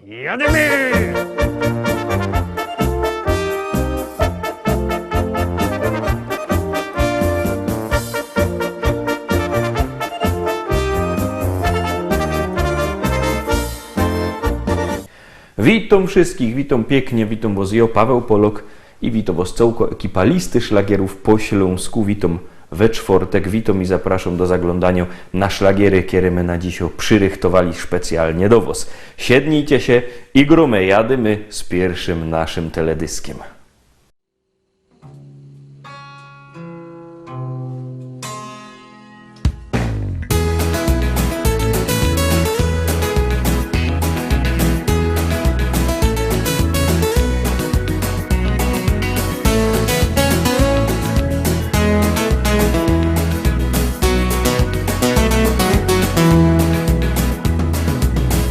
Jadymy! Witam wszystkich, witam pięknie, witam was ja, Paweł Polok i witam was całko ekipa listy szlagierów po Śląsku. Witam we czwartek, witam i zapraszam do zaglądania na szlagiery, które my na dzisiaj przyrychtowali specjalnie do was. Siednijcie się i grumy jadymy z pierwszym naszym teledyskiem.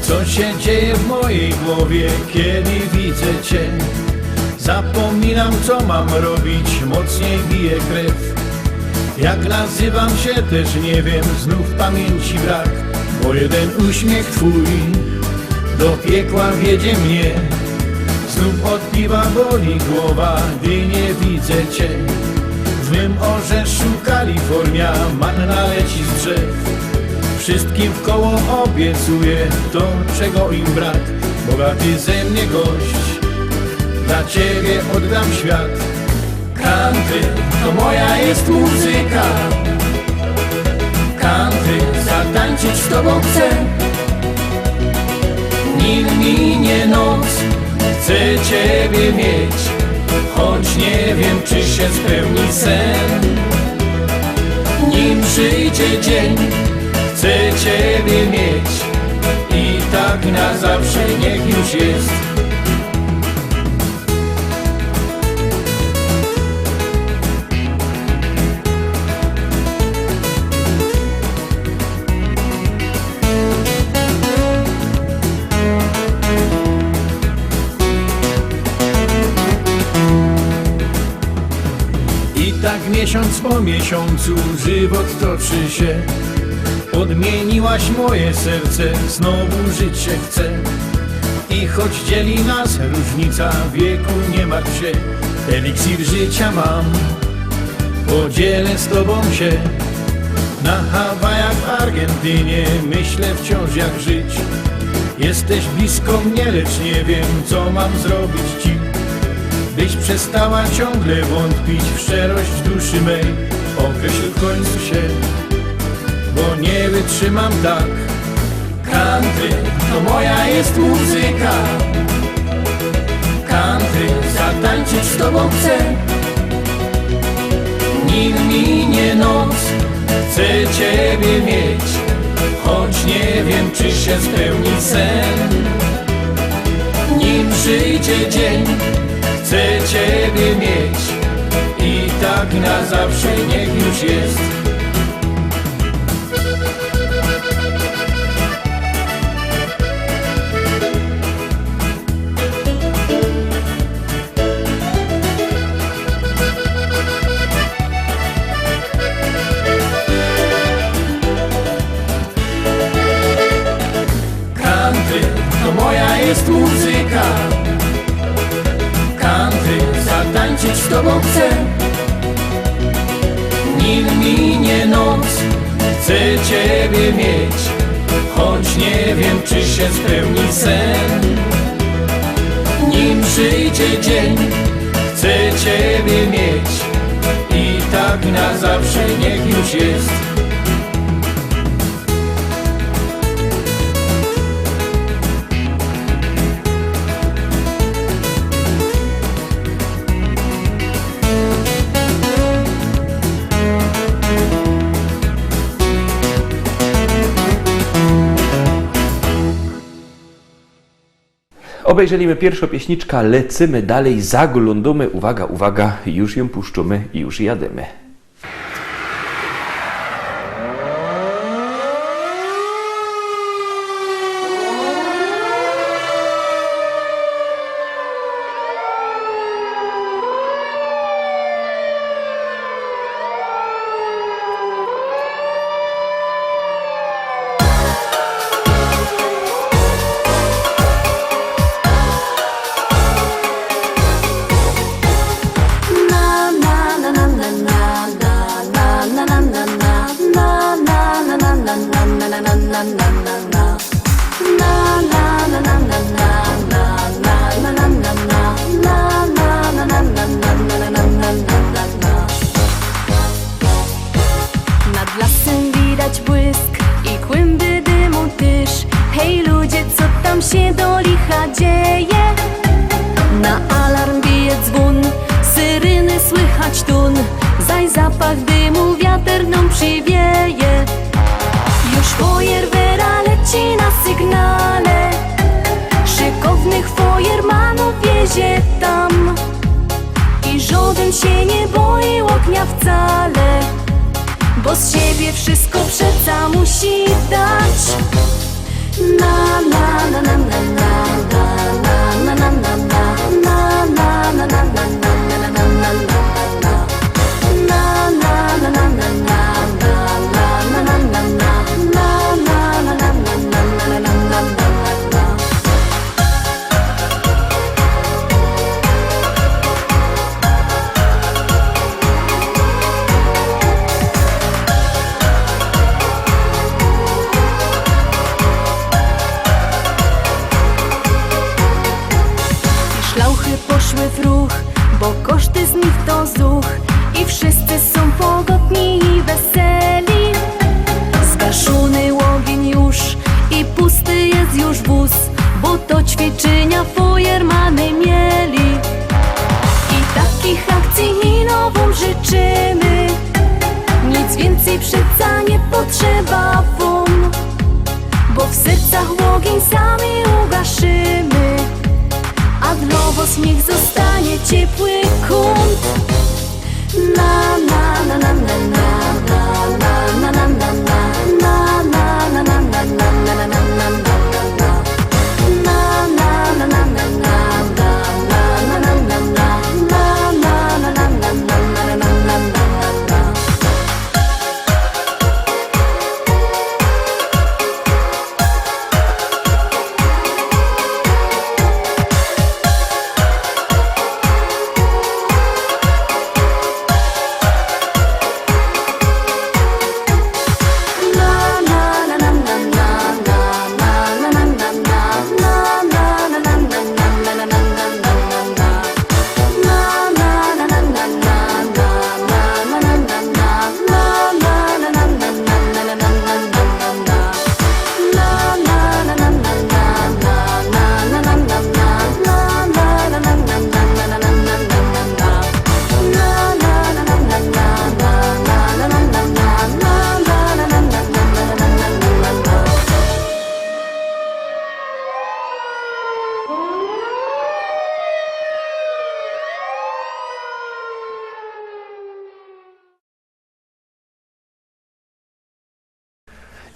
Co się dzieje w mojej głowie, kiedy widzę Cię? Zapominam, co mam robić, mocniej bije krew. Jak nazywam się, też nie wiem, znów pamięci brak. Bo jeden uśmiech Twój do piekła wiedzie mnie. Znów od piwa boli głowa, gdy nie widzę Cię. W mym orzeszu Kalifornia, manna leci z drzew. Wszystkim wkoło obiecuję to, czego im brak. Bogaty ze mnie gość, dla Ciebie oddam świat. Country to moja jest muzyka. Country zatańczyć z Tobą chcę. Nim minie noc, chcę Ciebie mieć, choć nie wiem, czy się spełni sen. Nim przyjdzie dzień, chcę Ciebie mieć i tak na zawsze niech już jest. I tak miesiąc po miesiącu żywot toczy się. Odmieniłaś moje serce, znowu żyć się chce. I choć dzieli nas różnica wieku, nie martw się. Eliksir życia mam, podzielę z Tobą się. Na Hawajach, w Argentynie myślę wciąż jak żyć. Jesteś blisko mnie, lecz nie wiem, co mam zrobić Ci, byś przestała ciągle wątpić w szczerość duszy mej. Określ w końcu się, bo nie wytrzymam tak. Country to moja jest muzyka. Country zatańczyć z Tobą chcę. Nim minie noc, chcę Ciebie mieć, choć nie wiem, czy się spełni sen. Nim przyjdzie dzień, chcę Ciebie mieć i tak na zawsze niech już jest. To moja jest muzyka. Country zatańczyć z Tobą chcę. Nim minie noc, chcę Ciebie mieć, choć nie wiem, czy się spełni sen. Nim przyjdzie dzień, chcę Ciebie mieć i tak na zawsze niech już jest. Obejrzeliśmy pierwszą pieśniczkę, lecimy dalej, zaglądamy, uwaga, uwaga, już ją puszczamy i już jadymy. licha dzieje. Na alarm bije dzwon, syryny słychać tun, zaś zapach dymu wiatr nam przywieje. Już fajerwera leci na sygnale, szykownych fajermanów wiezie tam. I żaden się nie boi ognia wcale, bo z siebie wszystko przeca musi dać. Na na na na na na na na na na na na na na na na na na Szlauchy poszły w ruch, bo koszty z nich to zuch. I wszyscy są pogodni i weseli. Zgaszony ogień już i pusty jest już wóz, bo to ćwiczenia fajermany mieli. I takich akcji i nową życzymy, nic więcej przeca nie potrzeba wam, bo w sercach ogień sami ugaszymy, a dla was niech zostanie ciepły kąt. Na na na na na na na na na na na na na na na na na na na na.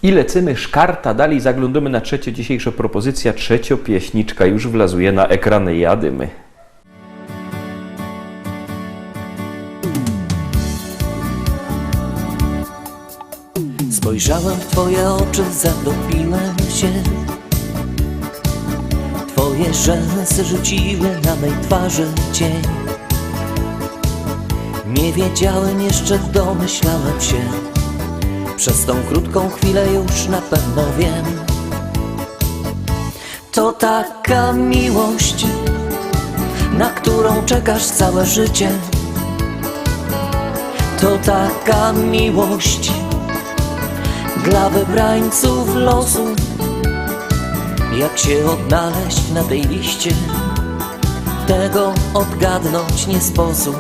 I lecimy szkarta dalej, zaglądamy na trzecie dzisiejsza propozycja. Trzeciopieśniczka już wlazuje na ekrany, jadymy. Spojrzałem w twoje oczy, zatopiłem się. Twoje rzęsy rzuciły na mej twarzy cień. Nie wiedziałem jeszcze, domyślałem się. Przez tą krótką chwilę już na pewno wiem. To taka miłość, na którą czekasz całe życie. To taka miłość dla wybrańców losu. Jak się odnaleźć na tej liście, tego odgadnąć nie sposób.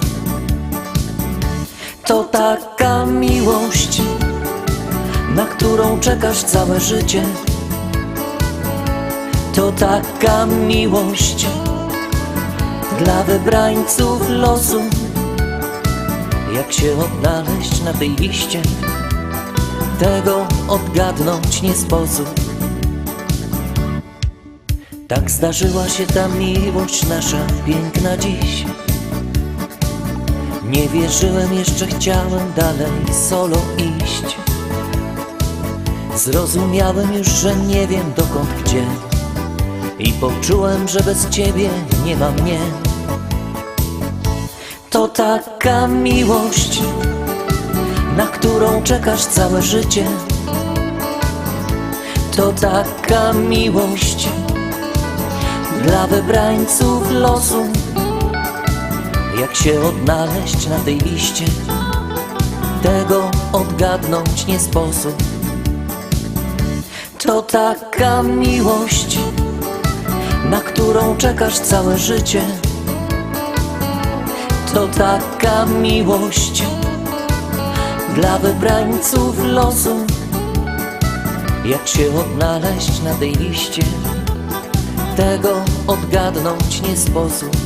To taka miłość, na którą czekasz całe życie. To taka miłość dla wybrańców losu. Jak się odnaleźć na tej liście, tego odgadnąć nie sposób. Tak zdarzyła się ta miłość nasza piękna dziś. Nie wierzyłem jeszcze, chciałem dalej solo iść. Zrozumiałem już, że nie wiem dokąd, gdzie, i poczułem, że bez ciebie nie ma mnie. To taka miłość, na którą czekasz całe życie. To taka miłość dla wybrańców losu. Jak się odnaleźć na tej liście, tego odgadnąć nie sposób. To taka miłość, na którą czekasz całe życie. To taka miłość dla wybrańców losu. Jak się odnaleźć na tej liście, tego odgadnąć nie sposób.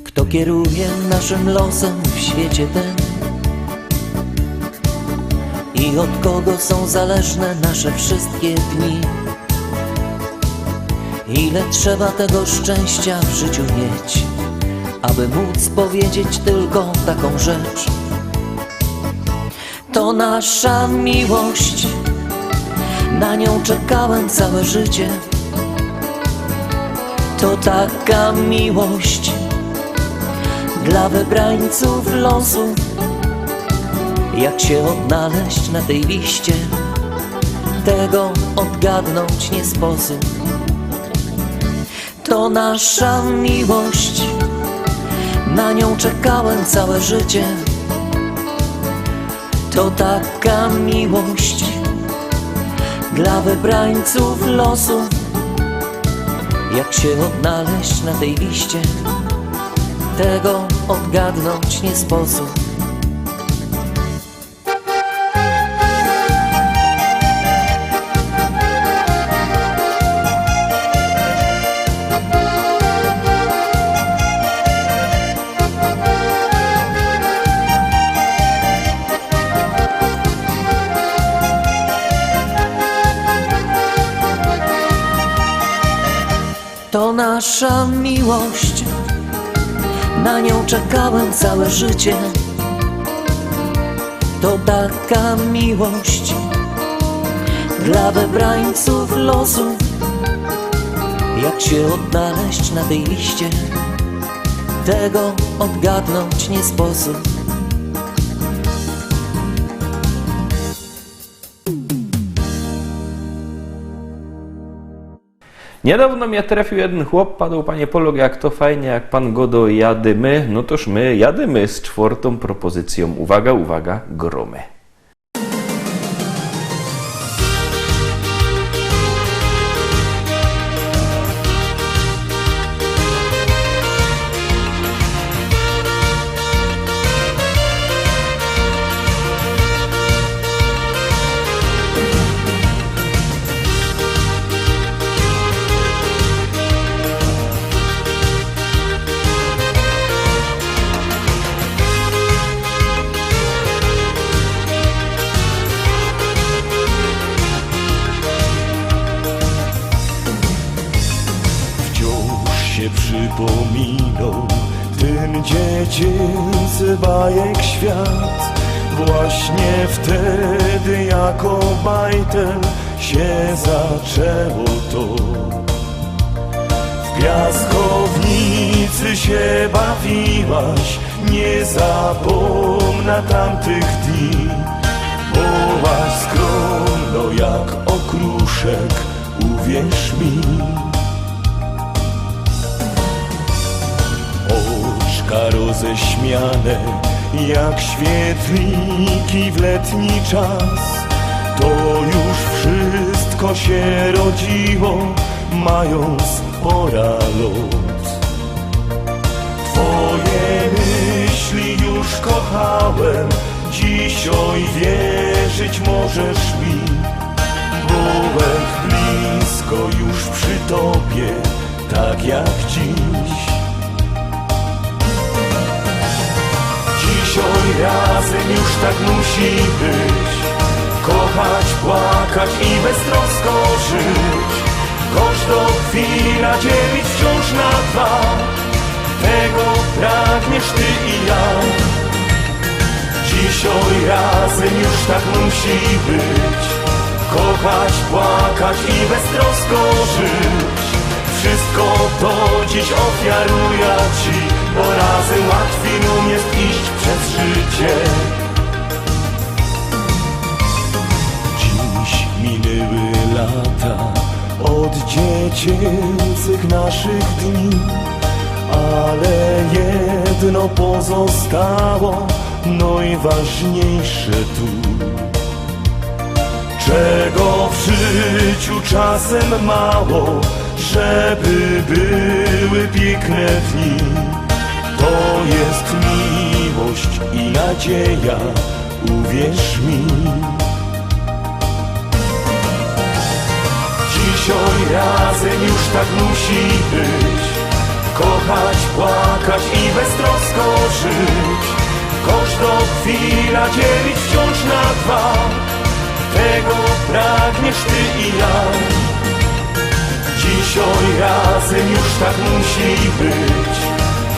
Kto kieruje naszym losem w świecie ten i od kogo są zależne nasze wszystkie dni? Ile trzeba tego szczęścia w życiu mieć, aby móc powiedzieć tylko taką rzecz? To nasza miłość, na nią czekałem całe życie. To taka miłość dla wybrańców losu. Jak się odnaleźć na tej liście, tego odgadnąć nie sposób. To nasza miłość, na nią czekałem całe życie. To taka miłość dla wybrańców losu. Jak się odnaleźć na tej liście, tego odgadnąć nie sposób. To nasza miłość, na nią czekałem całe życie. To taka miłość dla wybrańców losu. Jak się odnaleźć na tej liście, tego odgadnąć nie sposób. Niedawno mnie trafił jeden chłop, padł panie Polog, jak to fajnie, jak pan Godo jadymy. No toż my jadymy z czwartą propozycją. Uwaga, uwaga, gromy. Przypominał ten dziecięcy bajek świat. Właśnie wtedy jako bajtel się zaczęło to. W piaskownicy się bawiłaś, nie zapomnę tamtych dni. Byłaś skromno jak okruszek, uwierz mi. Oczka roześmiane jak świetliki w letni czas. To już wszystko się rodziło, mając pora lot. Twoje myśli już kochałem, dzisiaj wierzyć możesz mi. Byłem blisko już przy tobie, tak jak dziś. Dzisiaj razem już tak musi być, kochać, płakać i beztrosko żyć. Każdą chwilę dzielić wciąż na dwa, tego pragniesz ty i ja. Dzisiaj razem już tak musi być, kochać, płakać i beztrosko żyć. Wszystko to dziś ofiaruję ci, bo razem łatwiej nam jest iść przez życie. Dziś minęły lata od dziecięcych naszych dni, ale jedno pozostało, najważniejsze tu. Czego w życiu czasem mało, żeby były piękne dni. To jest miłość i nadzieja, uwierz mi. Dzisiaj razem już tak musi być. Kochać, płakać i beztrosko żyć. Każdą chwila dzielić wciąż na dwa. Tego pragniesz ty i ja. Dzisiaj razem już tak musi być.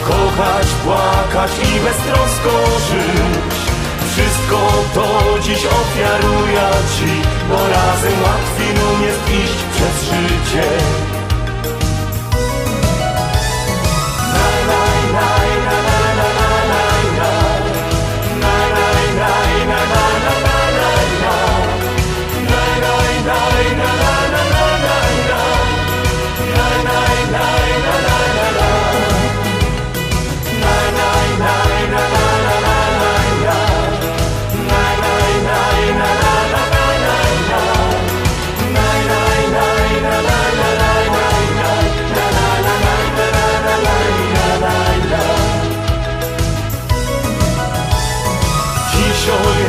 Kochać, płakać i beztrosko żyć. Wszystko to dziś ofiaruję ci, bo razem łatwiej nam jest iść przez życie.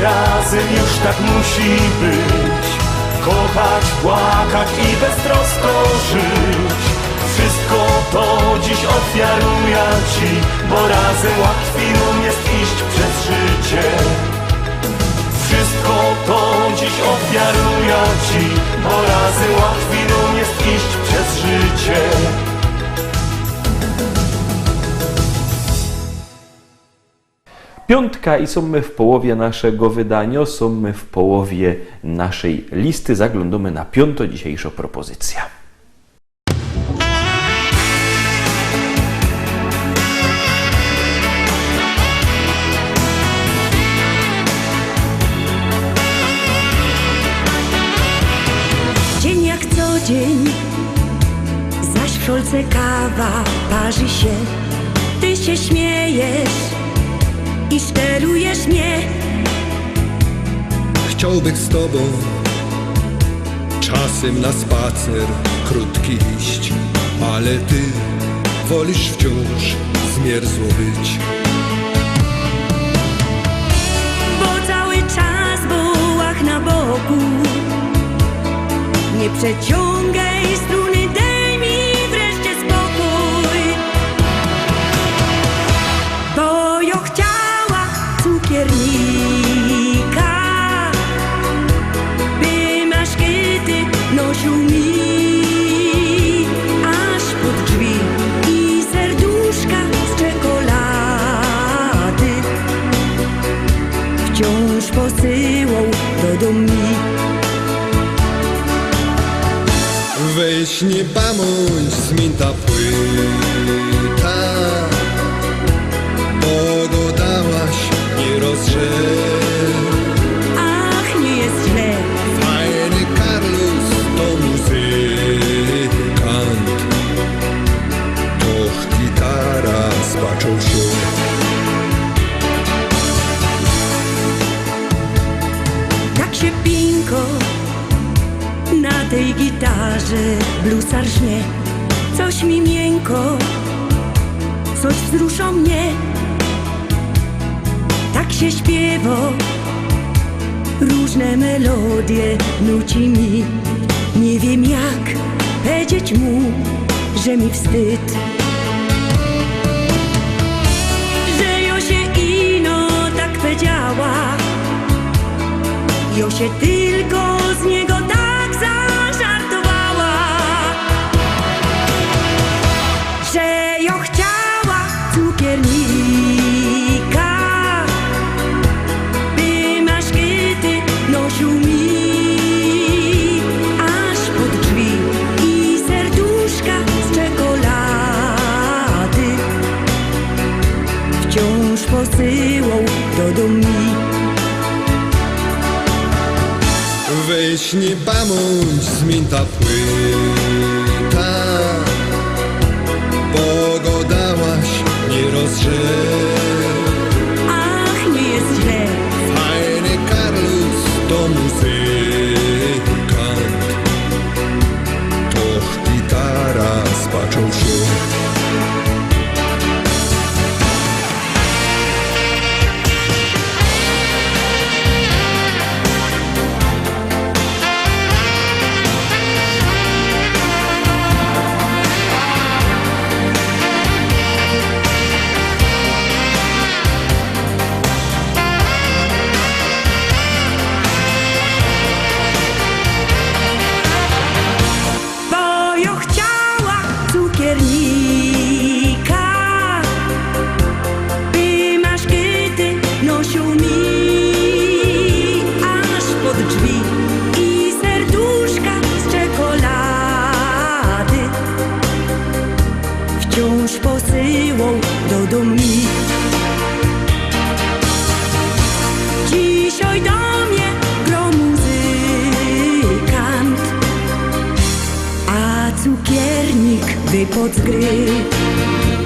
Razem już tak musi być. Kochać, płakać i beztrosko żyć. Wszystko to dziś ofiaruję ci, bo razem łatwiej nam jest iść przez życie. Wszystko to dziś ofiaruję ci, bo razem łatwiej nam jest iść przez życie. Piątka i są my w połowie naszego wydania, są my w połowie naszej listy. Zaglądamy na piątą dzisiejszą propozycję. Dzień jak co dzień, zaś w szolce kawa parzy się. Ty się śmiejesz i szczerujesz mnie. Chciałbym z tobą czasem na spacer krótki iść, ale ty wolisz wciąż zmierzło być. Bo cały czas bułach na boku, nie przeciągaj struny, daj mi wreszcie spokój. Bo ja chciała cukiernika, by maszkiety nosił mi aż pod drzwi i serduszka z czekolady wciąż posyłał do domu. Weź nie bądź zmięta płyta, bo go dałaś nie rozrzeć. Ach, nie jest źle. Fajny Carlos to muzykant, doch gitara spaczą się. Tak się pinko na tej gitarze bluesar żnie. Coś mi miękko, coś wzrusza mnie. Tak się śpiewa, różne melodie nuci mi. Nie wiem jak powiedzieć mu, że mi wstyd, że ja się ino tak powiedziała. Ja się tylko z niego tak zażartowała, że ja chciała cukiernika, by maszkiety nosił mi aż pod drzwi i serduszka z czekolady wciąż posyłał do domu. Weź nie bądź zmięta płyta, bo go dałaś nie rozrzeć. Ach, nie jest źle. Fajny Carlos to muzykant, cukiernik wypod z gry.